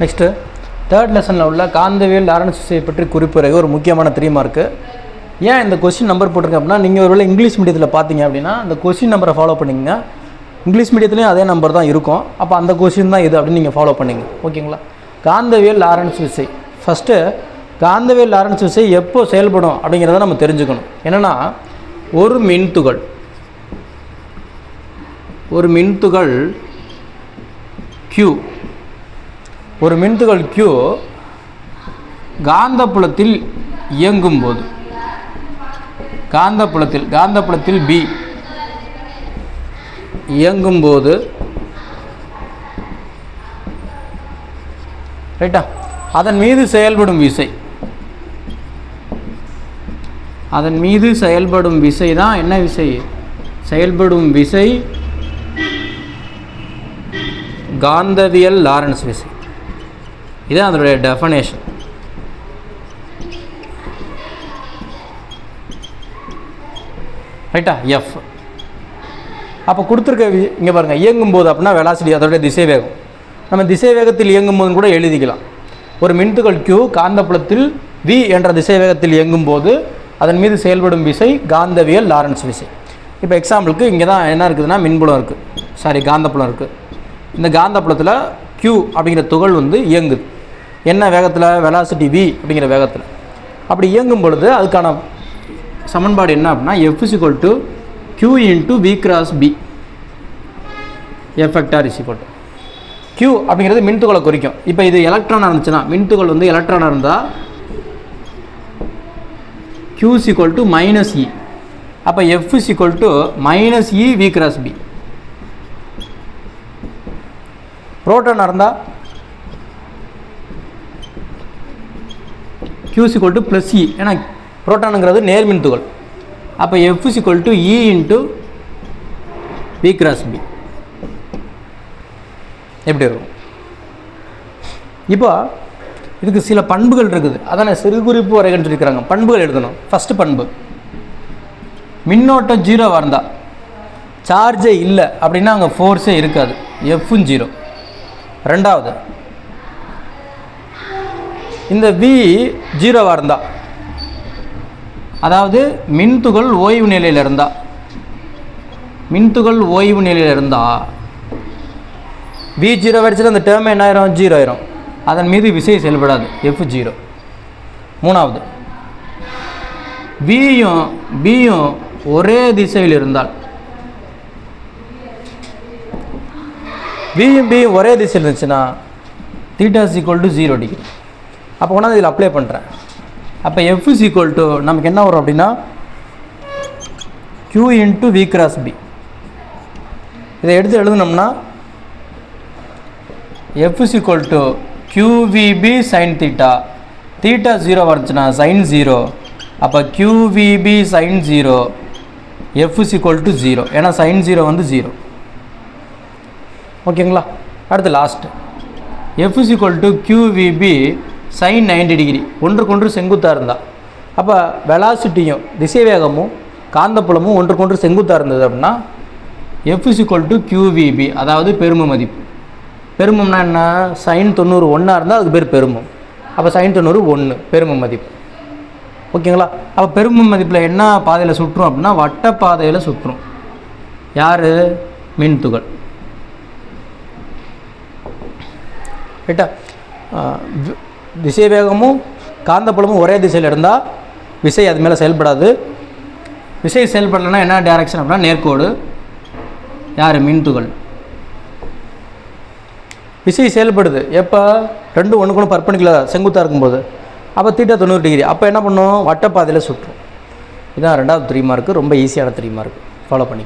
Next third லெசனில் உள்ள காந்தவியல் லாரன்ஸ் விசையை பற்றி குறிப்புரை ஒரு முக்கியமான 3 மார்க்கு. ஏன் இந்த கொஸ்டின் நம்பர் போட்டிருக்கேன் அப்படின்னா, நீங்கள் ஒருவேளை இங்கிலீஷ் மீடியத்தில் பார்த்தீங்க அப்படின்னா அந்த கொஸ்டின் நம்பரை ஃபாலோ பண்ணிங்க. இங்கிலீஷ் மீடியத்துலேயும் அதே நம்பர் தான் இருக்கும். அப்போ அந்த கொஸ்டின் தான் இது அப்படின்னு நீங்கள் ஃபாலோ பண்ணிங்க. ஓகேங்களா? காந்தவியல் லாரன்ஸ் விசை. ஃபஸ்ட்டு காந்தவியல் லாரன்ஸ் விசை எப்போ செயல்படும் அப்படிங்கிறத நம்ம தெரிஞ்சுக்கணும். என்னென்னா, ஒரு மின்துகள் Q காந்தப்புலத்தில் இயங்கும்போது, காந்தப்புலத்தில் B இயங்கும்போது, ரைட்டா, அதன் மீது செயல்படும் விசை தான் என்ன விசை? செயல்படும் விசை காந்தவியல் லாரன்ஸ் விசை. இதுதான் அதனுடைய டெஃபனேஷன். ரைட்டா? F. அப்போ கொடுத்துருக்க இங்கே பாருங்கள், இயங்கும்போது அப்படின்னா வெலாசிட்டி, அதோடைய திசை வேகம். நம்ம திசை வேகத்தில் இயங்கும்போது கூட எழுதிக்கலாம். ஒரு மின்துகள் Q காந்தப்புலத்தில் V என்ற திசை வேகத்தில் இயங்கும்போது அதன் மீது செயல்படும் விசை காந்தவியல் லாரன்ஸ் விசை. இப்போ எக்ஸாம்பிளுக்கு இங்கே தான் என்ன இருக்குதுன்னா, மின்புலம் இருக்குது, காந்தப்புலம் இருக்குது. இந்த காந்தப்புலத்தில் Q அப்படிங்கிற துகள் வந்து இயங்குது. என்ன வேகத்தில்? வெலாசிட்டி V அப்படிங்கிற வேகத்தில். அப்படி இயங்கும் பொழுது அதுக்கான சமன்பாடு என்ன அப்படின்னா, F = Q × V × B. F vector = Q அப்படிங்கிறது மின்துகளை குறிக்கும். இப்போ இது எலக்ட்ரானாக இருந்துச்சுன்னா, மின்துகள் வந்து எலக்ட்ரானாக இருந்தால் Q = -E. அப்போ F = -E V × B. புரோட்டானாக இருந்தால் Q = E. ஏன்னா புரோட்டானுங்கிறது நேர்மின் துகள். அப்போ F = E × V × B. எப்படி இருக்கும்? இப்போ இதுக்கு சில பண்புகள் இருக்குது. அதான சிறு குறிப்பு வரைகன்னு சொல்லிக்கிறாங்க. பண்புகள் எழுதணும். ஃபஸ்ட்டு பண்பு, மின்னோட்டம் 0வாக இருந்தால், சார்ஜே இல்லை அப்படின்னா அங்கே ஃபோர்ஸே இருக்காது, F-ம் 0. ரெண்டாவது, இந்த V 0வாக இருந்தால், அதாவது மின்துகள் ஓய்வு நிலையில் இருந்தால், V 0 வரைச்சில் அந்த டேர்ம் என்ன ஆயிரும்? 0 ஆயிரும். அதன் மீது விசை செயல்படாது, F0. மூணாவது, B-யும் ஒரே திசையில் இருந்தால், B-யும் ஒரே திசையில் இருந்துச்சுன்னா θ = 0 டிகிரி. அப்போ கொண்டாந்து இதில் அப்ளை பண்ணுறேன். அப்போ F = நமக்கு என்ன வரும் அப்படின்னா, Q × V × B. இதை எடுத்து எழுதுனோம்னா F = QVB sin θ. θ 0 வந்துச்சுன்னா sin 0. அப்போ QVB sin 0, F = 0. ஏன்னா sin 0 வந்து 0. ஓகேங்களா? அடுத்து last, F = QVB sin 90 degree. ஒன்றுக்கொன்று செங்குத்தாக இருந்தால், அப்போ வெலாசிட்டியும் திசை வேகமும் காந்தப்புலமும் ஒன்றுக்கொன்று செங்குத்தாக இருந்தது அப்படின்னா F = QVB, அதாவது பெரும மதிப்பு. பெருமம்னா என்ன? sin 90 1 இருந்தால் அதுக்கு பேர் பெருமம். அப்போ sin 90 1 பெரும மதிப்பு. ஓகேங்களா? அப்போ பெரும மதிப்பில் என்ன பாதையில் சுற்றும் அப்படின்னா, வட்ட பாதையில் சுற்றும். யார்? மின்துகள். ரைட்டா? திசை வேகமும் காந்தப்புலமும் ஒரே திசையில் இருந்தால் விசை அது மேலே செயல்படாது. விசை செயல்படலைன்னா என்ன டைரக்ஷன் அப்படின்னா நேர்கோடு. யார்? மின்துகள். விசை செயல்படுது எப்போ? ரெண்டும் ஒன்றுக்கு பர்பெண்டிகுலர் செங்குத்தாக இருக்கும்போது. அப்போ θ 90 டிகிரி. அப்போ என்ன பண்ணும்? வட்டப்பாதையில் சுற்றும். இதுதான் 2வது 3 மார்க்கு. ரொம்ப ஈஸியான 3 மார்க்கு. ஃபாலோ பண்ணி